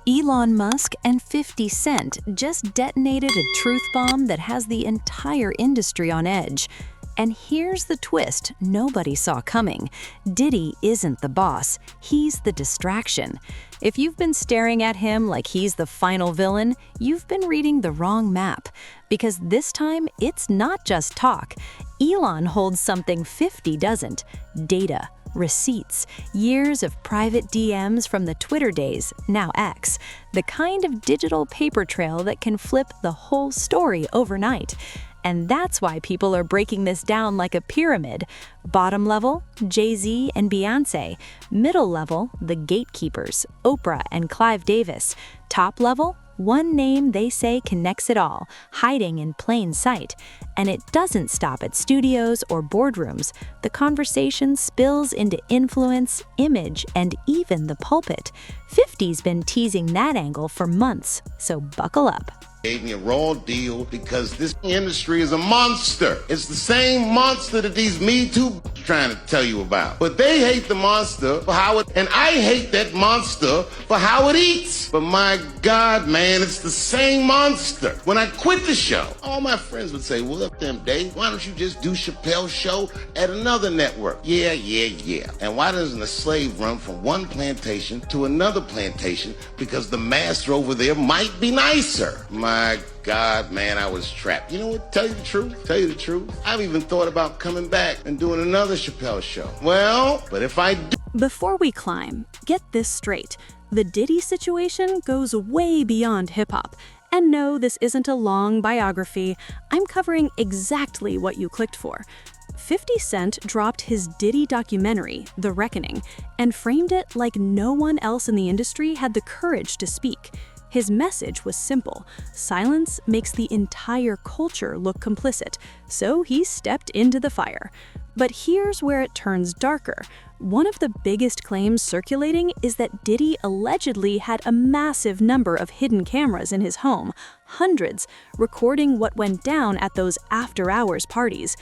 Elon Musk and 50 Cent just detonated a truth bomb that has the entire industry on edge. And here's the twist nobody saw coming. Diddy isn't the boss, he's the distraction. If you've been staring at him like he's the final villain, you've been reading the wrong map. Because this time, it's not just talk. Elon holds something 50 doesn't: data. Receipts, years of private DMs from the Twitter days, now X, the kind of digital paper trail that can flip the whole story overnight. And that's why people are breaking this down like a pyramid. Bottom level, Jay-Z and Beyoncé. Middle level, the gatekeepers, Oprah and Clive Davis. Top level, one name they say connects it all, hiding in plain sight. And it doesn't stop at studios or boardrooms. The conversation spills into influence, image, and even the pulpit. 50's been teasing that angle for months, so buckle up. Gave me a raw deal because this industry is a monster. It's the same monster that these Me Too trying to tell you about. But they hate the monster for how it, and I hate that monster for how it eats. But my God, man, it's the same monster. When I quit the show, all my friends would say, well, up them, Dave, why don't you just do Chappelle's show at another network? Yeah. And why doesn't a slave run from one plantation to another plantation? Because the master over there might be nicer. My God, man, I was trapped. You know what? Tell you the truth. I've even thought about coming back and doing another Chappelle show. Well, but if I do... Before we climb, get this straight. The Diddy situation goes way beyond hip-hop. And no, this isn't a long biography. I'm covering exactly what you clicked for. 50 Cent dropped his Diddy documentary, The Reckoning, and framed it like no one else in the industry had the courage to speak. His message was simple: silence makes the entire culture look complicit, so he stepped into the fire. But here's where it turns darker. One of the biggest claims circulating is that Diddy allegedly had a massive number of hidden cameras in his home, hundreds, recording what went down at those after-hours parties.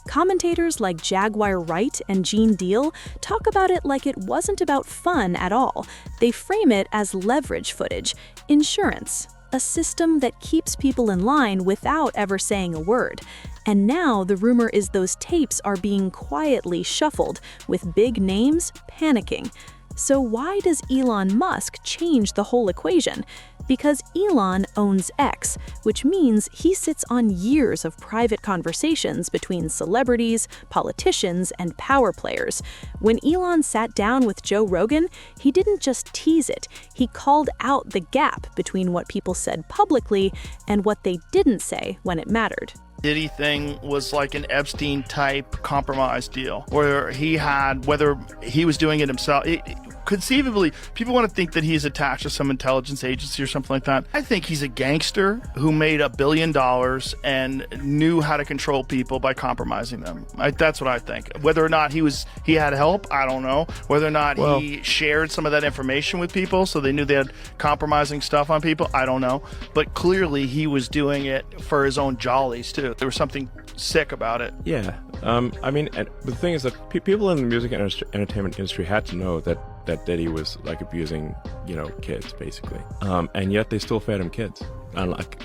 Commentators like Jaguar Wright and Gene Deal talk about it like it wasn't about fun at all. They frame it as leverage footage, insurance, a system that keeps people in line without ever saying a word. And now the rumor is those tapes are being quietly shuffled, with big names panicking. So why does Elon Musk change the whole equation? Because Elon owns X, which means he sits on years of private conversations between celebrities, politicians, and power players. When Elon sat down with Joe Rogan, he didn't just tease it, he called out the gap between what people said publicly and what they didn't say when it mattered. Diddy thing was like an Epstein-type compromise deal, where he had, whether he was doing it himself, conceivably, people want to think that he's attached to some intelligence agency or something like that. I think he's a gangster who made $1 billion and knew how to control people by compromising them. That's what I think. Whether or not he had help, I don't know. Whether or not he shared some of that information with people so they knew they had compromising stuff on people, I don't know. But clearly he was doing it for his own jollies too. There was something sick about it. Yeah. I mean, and the thing is that people in the music and entertainment industry had to know that Diddy was like abusing, kids basically. And yet they still fed him kids. And like,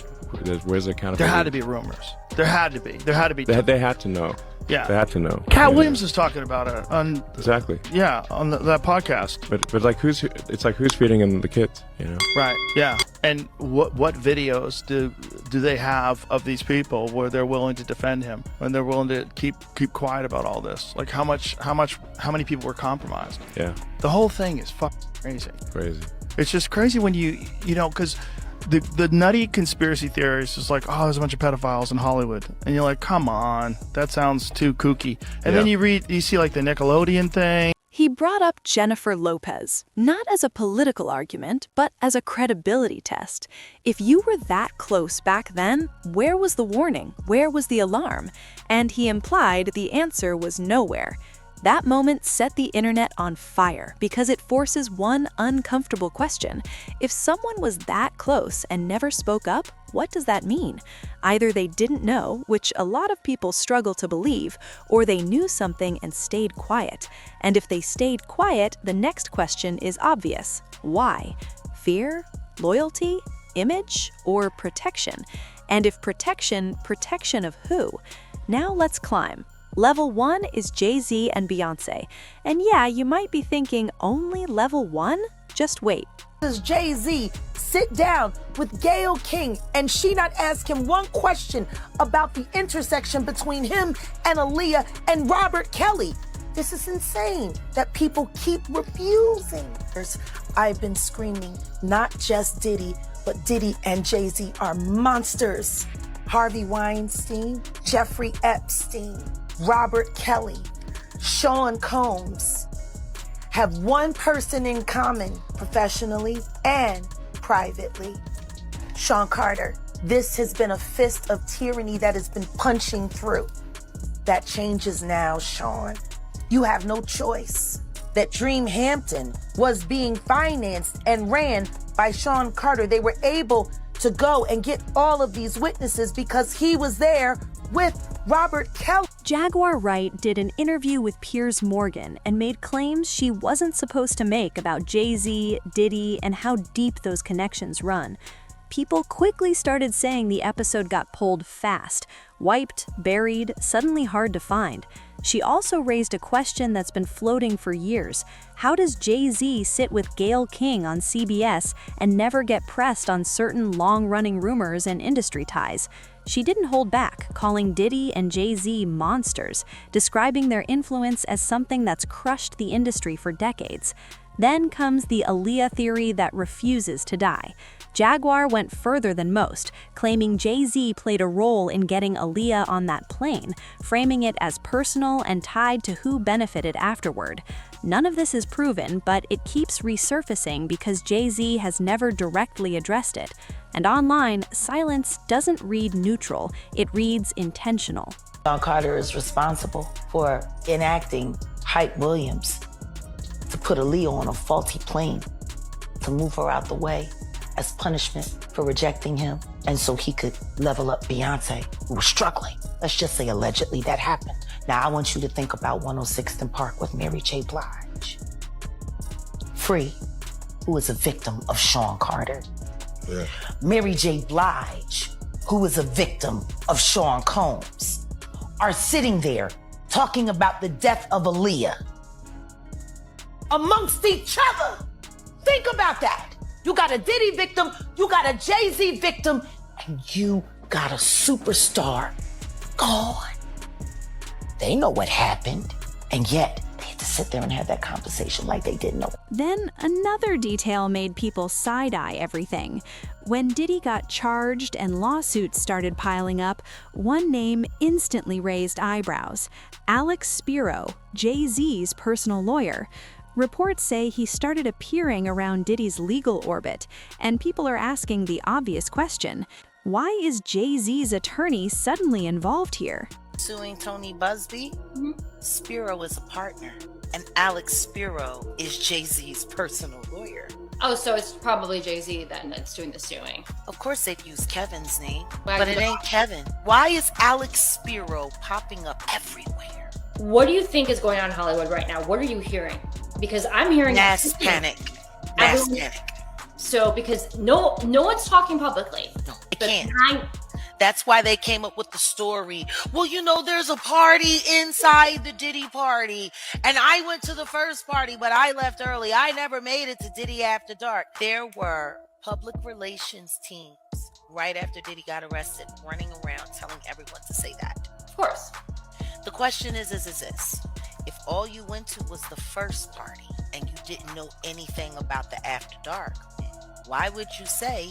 where's the accountability? There had to be rumors. There had to be. They had to know. Yeah. They had to know. Cat Williams was talking about it on exactly. Yeah, on that podcast. But like who's feeding him the kids? Right. Yeah. And what videos do they have of these people where they're willing to defend him and they're willing to keep quiet about all this? Like how many people were compromised? Yeah. The whole thing is fucking crazy. Crazy. It's just crazy when because the nutty conspiracy theories is like, oh, there's a bunch of pedophiles in Hollywood, and you're like, come on, that sounds too kooky. And then you see like the Nickelodeon thing. He brought up Jennifer Lopez, not as a political argument, but as a credibility test. If you were that close back then, where was the warning? Where was the alarm? And he implied the answer was nowhere. That moment set the internet on fire because it forces one uncomfortable question. If someone was that close and never spoke up, what does that mean? Either they didn't know, which a lot of people struggle to believe, or they knew something and stayed quiet. And if they stayed quiet, the next question is obvious. Why? Fear? Loyalty? Image? Or protection? And if protection, protection of who? Now let's climb. Level 1 is Jay-Z and Beyoncé. And yeah, you might be thinking, only level 1? Just wait. Does Jay-Z sit down with Gayle King and she not ask him one question about the intersection between him and Aaliyah and Robert Kelly? This is insane that people keep refusing. I've been screaming, not just Diddy, but Diddy and Jay-Z are monsters. Harvey Weinstein, Jeffrey Epstein, Robert Kelly, Sean Combs have one person in common professionally and privately. Sean Carter. This has been a fist of tyranny that has been punching through. That changes now, Sean. You have no choice. That Dream Hampton was being financed and ran by Sean Carter. They were able to go and get all of these witnesses because he was there with Robert Kelly. Jaguar Wright did an interview with Piers Morgan and made claims she wasn't supposed to make about Jay-Z, Diddy, and how deep those connections run. People quickly started saying the episode got pulled fast, wiped, buried, suddenly hard to find. She also raised a question that's been floating for years. How does Jay-Z sit with Gayle King on CBS and never get pressed on certain long-running rumors and industry ties? She didn't hold back, calling Diddy and Jay-Z monsters, describing their influence as something that's crushed the industry for decades. Then comes the Aaliyah theory that refuses to die. Jaguar went further than most, claiming Jay-Z played a role in getting Aaliyah on that plane, framing it as personal and tied to who benefited afterward. None of this is proven, but it keeps resurfacing because Jay-Z has never directly addressed it. And online, silence doesn't read neutral, it reads intentional. Sean Carter is responsible for enacting Hype Williams to put Aaliyah on a faulty plane, to move her out the way as punishment for rejecting him, and so he could level up Beyonce, who was struggling. Let's just say allegedly that happened. Now I want you to think about 106th and Park with Mary J. Blige. Free, who is a victim of Sean Carter. Yeah. Mary J. Blige, who is a victim of Sean Combs, are sitting there talking about the death of Aaliyah amongst each other. Think about that. You got a Diddy victim, you got a Jay-Z victim, and you got a superstar gone. They know what happened, and yet they had to sit there and have that conversation like they didn't know. Then another detail made people side-eye everything. When Diddy got charged and lawsuits started piling up, one name instantly raised eyebrows: Alex Spiro, Jay-Z's personal lawyer. Reports say he started appearing around Diddy's legal orbit, and people are asking the obvious question: why is Jay-Z's attorney suddenly involved here? Suing Tony Busby, Spiro is a partner, and Alex Spiro is Jay-Z's personal lawyer. Oh, so it's probably Jay-Z then that's doing the suing. Of course they'd use Kevin's name, Why but is it it- ain't Kevin. Why is Alex Spiro popping up everywhere? What do you think is going on in Hollywood right now? What are you hearing? Because I'm hearing Mass panic. Mass Everyone- panic. So because no one's talking publicly. No, they But can't. That's why they came up with the story. Well, you know, there's a party inside the Diddy party, and I went to the first party, but I left early. I never made it to Diddy After Dark. There were public relations teams right after Diddy got arrested running around telling everyone to say that. Of course. The question is this. If all you went to was the first party and you didn't know anything about the After Dark, why would you say,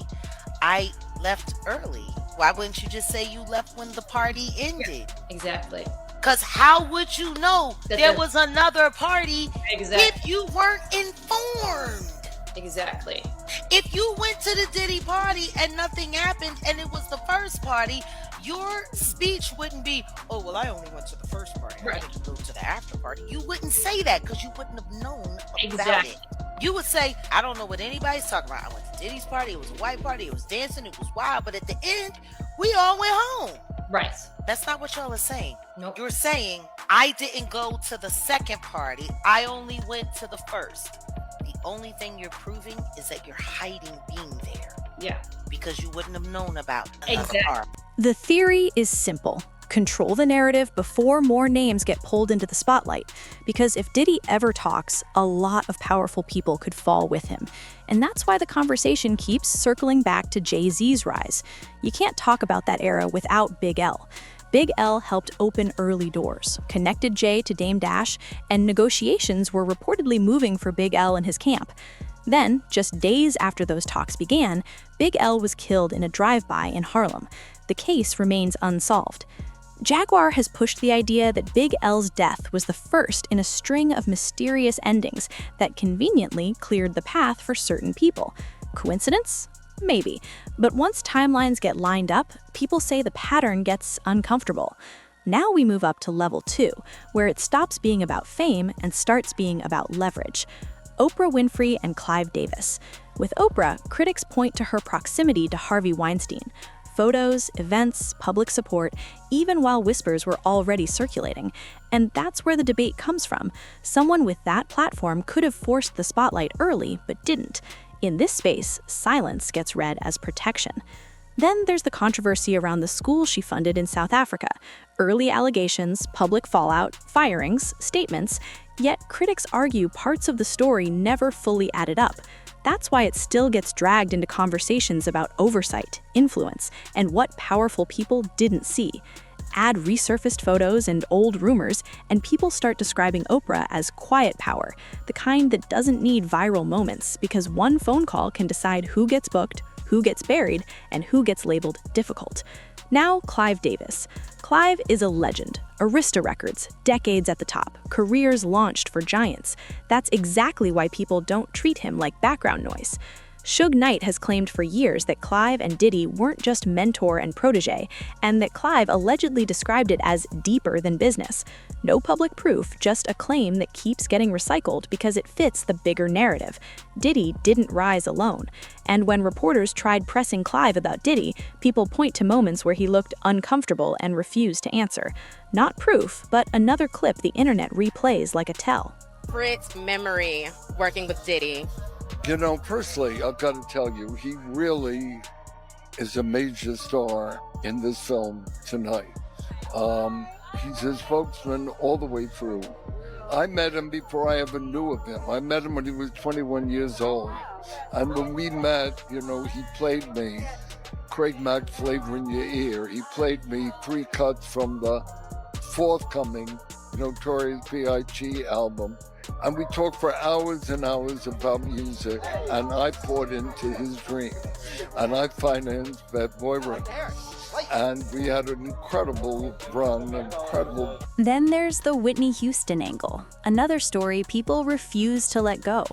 I left early? Why wouldn't you just say you left when the party ended? Exactly. Because how would you know That there the- was another party Exactly. if you weren't informed? Exactly. If you went to the Diddy party and nothing happened and it was the first party, your speech wouldn't be, oh, well, I only went to the first party. Right. I didn't go to the after party. You wouldn't say that because you wouldn't have known about Exactly. it. You would say, I don't know what anybody's talking about. I went to Diddy's party. It was a white party. It was dancing. It was wild. But at the end, we all went home. Right. That's not what y'all are saying. Nope. You're saying, I didn't go to the second party. I only went to the first. The only thing you're proving is that you're hiding being there. Yeah. because you wouldn't have known about Exactly. her. The theory is simple. Control the narrative before more names get pulled into the spotlight. Because if Diddy ever talks, a lot of powerful people could fall with him. And that's why the conversation keeps circling back to Jay-Z's rise. You can't talk about that era without Big L. Big L helped open early doors, connected Jay to Dame Dash, and negotiations were reportedly moving for Big L and his camp. Then, just days after those talks began, Big L was killed in a drive-by in Harlem. The case remains unsolved. Jaguar has pushed the idea that Big L's death was the first in a string of mysterious endings that conveniently cleared the path for certain people. Coincidence? Maybe. But once timelines get lined up, people say the pattern gets uncomfortable. Now we move up to level 2, where it stops being about fame and starts being about leverage. Oprah Winfrey and Clive Davis. With Oprah, critics point to her proximity to Harvey Weinstein. Photos, events, public support, even while whispers were already circulating. And that's where the debate comes from. Someone with that platform could have forced the spotlight early, but didn't. In this space, silence gets read as protection. Then there's the controversy around the school she funded in South Africa. Early allegations, public fallout, firings, statements, yet critics argue parts of the story never fully added up. That's why it still gets dragged into conversations about oversight, influence, and what powerful people didn't see. Add resurfaced photos and old rumors, and people start describing Oprah as quiet power, the kind that doesn't need viral moments because one phone call can decide who gets booked, who gets buried, and who gets labeled difficult. Now, Clive Davis. Clive is a legend. Arista Records, decades at the top, careers launched for giants. That's exactly why people don't treat him like background noise. Suge Knight has claimed for years that Clive and Diddy weren't just mentor and protege, and that Clive allegedly described it as deeper than business. No public proof, just a claim that keeps getting recycled because it fits the bigger narrative. Diddy didn't rise alone. And when reporters tried pressing Clive about Diddy, people point to moments where he looked uncomfortable and refused to answer. Not proof, but another clip the internet replays like a tell. Favorite memory working with Diddy? You know, personally, I've got to tell you, he really is a major star in this film tonight. He's his spokesman all the way through. I met him before I ever knew of him. I met him when he was 21 years old. And when we met, you know, he played me Craig Mack Flavor in Your Ear. He played me 3 cuts from the forthcoming Notorious B.I.G. album. And we talked for hours and hours about music, and I poured into his dream. And I financed Bad Boy Records. And we had an incredible run, incredible. Then there's the Whitney Houston angle, another story people refuse to let go.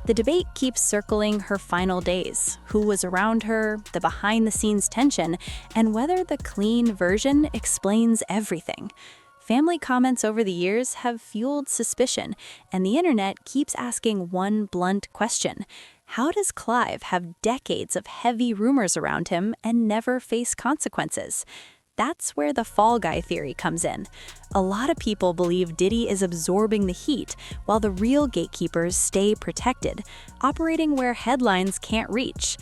The debate keeps circling her final days, who was around her, the behind-the-scenes tension, and whether the clean version explains everything. Family comments over the years have fueled suspicion, and the internet keeps asking one blunt question. How does Clive have decades of heavy rumors around him and never face consequences? That's where the fall guy theory comes in. A lot of people believe Diddy is absorbing the heat, while the real gatekeepers stay protected, operating where headlines can't reach.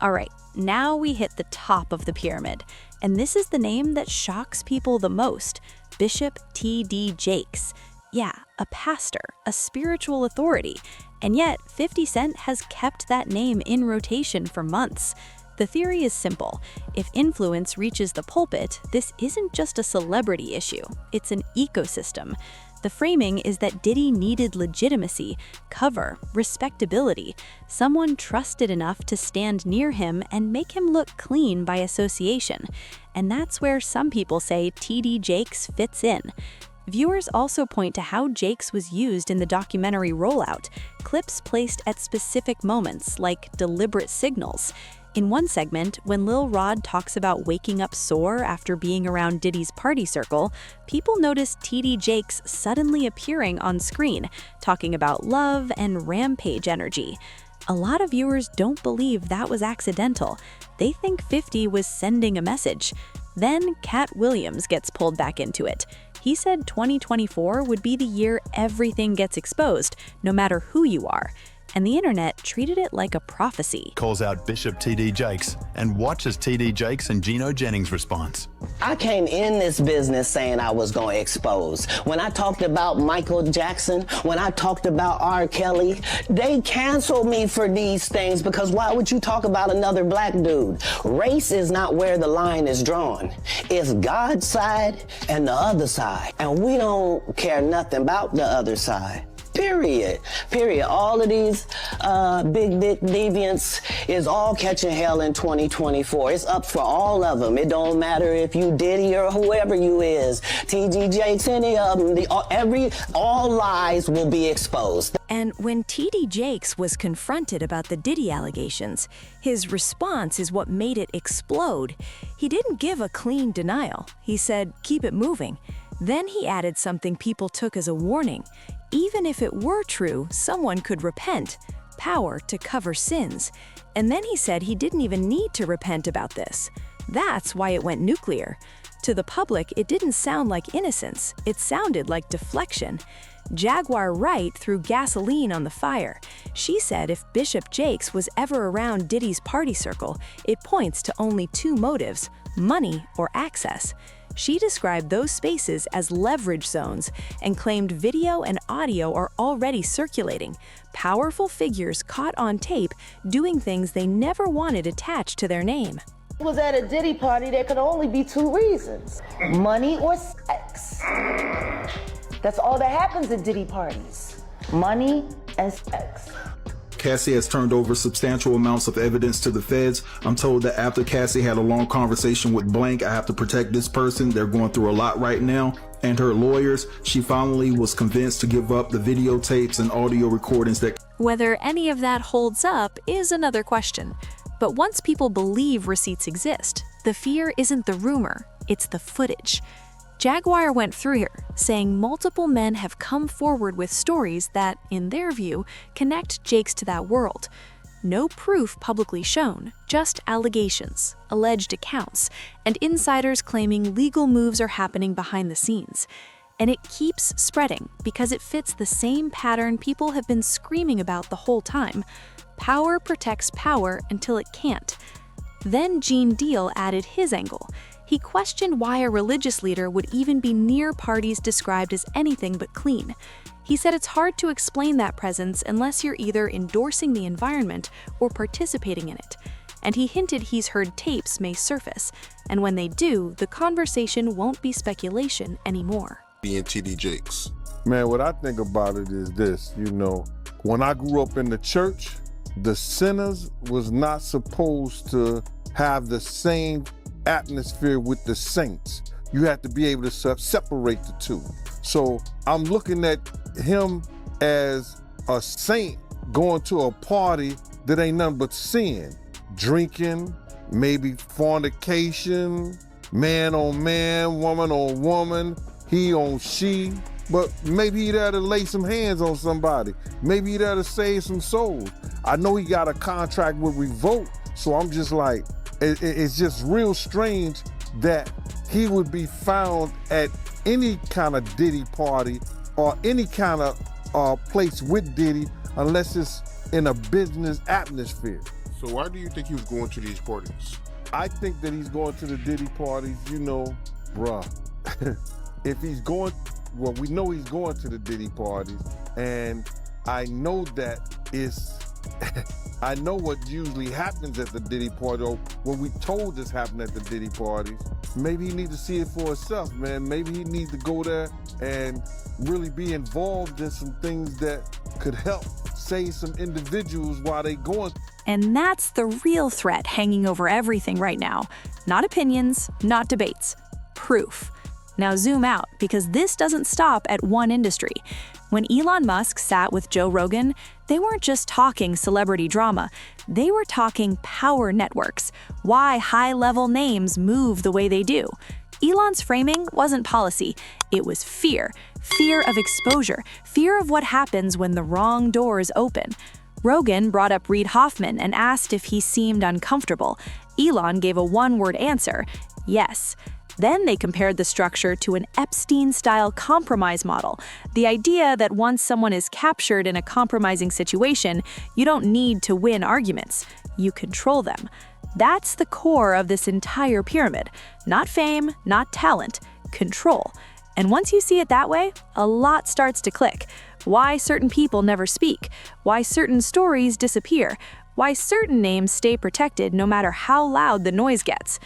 All right, now we hit the top of the pyramid, and this is the name that shocks people the most. Bishop T.D. Jakes. Yeah, a pastor, a spiritual authority. And yet, 50 Cent has kept that name in rotation for months. The theory is simple. If influence reaches the pulpit, this isn't just a celebrity issue. It's an ecosystem. The framing is that Diddy needed legitimacy, cover, respectability, someone trusted enough to stand near him and make him look clean by association. And that's where some people say T.D. Jakes fits in. Viewers also point to how Jakes was used in the documentary rollout, clips placed at specific moments like deliberate signals. In one segment, when Lil Rod talks about waking up sore after being around Diddy's party circle, people notice T.D. Jakes suddenly appearing on screen, talking about love and rampage energy. A lot of viewers don't believe that was accidental. They think 50 was sending a message. Then Cat Williams gets pulled back into it. He said 2024 would be the year everything gets exposed, no matter who you are. and the internet treated it like a prophecy. Calls out Bishop T.D. Jakes and watches T.D. Jakes and Gino Jennings' response. I came in this business saying I was going to expose. When I talked about Michael Jackson, when I talked about R. Kelly, they canceled me for these things because why would you talk about another black dude? Race is not where the line is drawn. It's God's side and the other side. And we don't care nothing about the other side. Period. All of these big dick deviants is all catching hell in 2024. It's up for all of them. It don't matter if you Diddy or whoever you is. T.D. Jakes, any of them. All lies will be exposed. And when T.D. Jakes was confronted about the Diddy allegations, his response is what made it explode. He didn't give a clean denial. He said, keep it moving. Then he added something people took as a warning. Even if it were true, someone could repent. Power to cover sins. And then he said he didn't even need to repent about this. That's why it went nuclear. To the public, it didn't sound like innocence. It sounded like deflection. Jaguar Wright threw gasoline on the fire. She said if Bishop Jakes was ever around Diddy's party circle, it points to only two motives: money or access. She described those spaces as leverage zones and claimed video and audio are already circulating. Powerful figures caught on tape doing things they never wanted attached to their name. Was at a Diddy party, there could only be two reasons: money or sex. That's all that happens at Diddy parties: money and sex. Cassie has turned over substantial amounts of evidence to the feds. I'm told that after Cassie had a long conversation with Blank, I have to protect this person. They're going through a lot right now. And her lawyers, she finally was convinced to give up the videotapes and audio recordings that... Whether any of that holds up is another question. But once people believe receipts exist, the fear isn't the rumor, it's the footage. Jaguar went through here, saying multiple men have come forward with stories that, in their view, connect Jakes to that world. No proof publicly shown, just allegations, alleged accounts, and insiders claiming legal moves are happening behind the scenes. And it keeps spreading because it fits the same pattern people have been screaming about the whole time. Power protects power until it can't. Then Gene Deal added his angle. He questioned why a religious leader would even be near parties described as anything but clean. He said it's hard to explain that presence unless you're either endorsing the environment or participating in it. And he hinted he's heard tapes may surface, and when they do, the conversation won't be speculation anymore. Being T.D. Jakes. Man, what I think about it is this, when I grew up in the church, the sinners was not supposed to have the same atmosphere with the saints. You have to be able to separate the two. So I'm looking at him as a saint going to a party that ain't nothing but sin. Drinking, maybe fornication, man on man, woman on woman, he on she. But maybe he'd have to lay some hands on somebody. Maybe he'd have to save some souls. I know he got a contract with Revolt, so I'm just like, it's just real strange that he would be found at any kind of Diddy party or any kind of place with Diddy unless it's in a business atmosphere. So why do you think he was going to these parties? I think that he's going to the Diddy parties, bruh. If he's going, well, we know he's going to the Diddy parties, and I know that it's I know what usually happens at the Diddy party, or when we told this happened at the Diddy parties. Maybe he needs to see it for himself, man. Maybe he needs to go there and really be involved in some things that could help save some individuals while they going. And that's the real threat hanging over everything right now. Not opinions, not debates. Proof. Now zoom out, because this doesn't stop at one industry. When Elon Musk sat with Joe Rogan, they weren't just talking celebrity drama. They were talking power networks, why high-level names move the way they do. Elon's framing wasn't policy, it was fear. Fear of exposure, fear of what happens when the wrong doors open. Rogan brought up Reid Hoffman and asked if he seemed uncomfortable. Elon gave a one-word answer: yes. Then they compared the structure to an Epstein-style compromise model, the idea that once someone is captured in a compromising situation, you don't need to win arguments. You control them. That's the core of this entire pyramid. Not fame, not talent, control. And once you see it that way, a lot starts to click. Why certain people never speak, why certain stories disappear, why certain names stay protected no matter how loud the noise gets.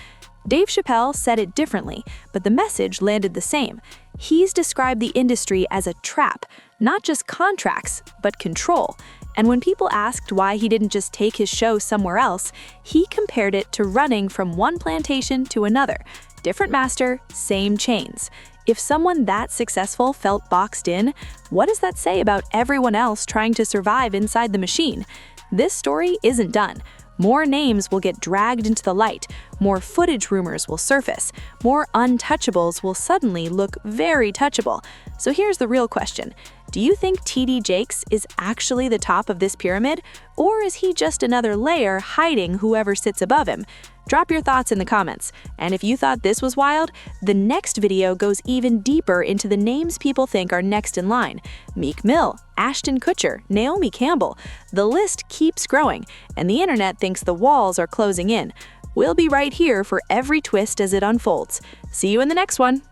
Dave Chappelle said it differently, but the message landed the same. He's described the industry as a trap, not just contracts, but control. And when people asked why he didn't just take his show somewhere else, he compared it to running from one plantation to another. Different master, same chains. If someone that successful felt boxed in, what does that say about everyone else trying to survive inside the machine? This story isn't done. More names will get dragged into the light, more footage rumors will surface, more untouchables will suddenly look very touchable. So here's the real question. Do you think TD Jakes is actually the top of this pyramid, or is he just another layer hiding whoever sits above him? Drop your thoughts in the comments. And if you thought this was wild, the next video goes even deeper into the names people think are next in line. Meek Mill, Ashton Kutcher, Naomi Campbell. The list keeps growing, and the internet thinks the walls are closing in. We'll be right here for every twist as it unfolds. See you in the next one.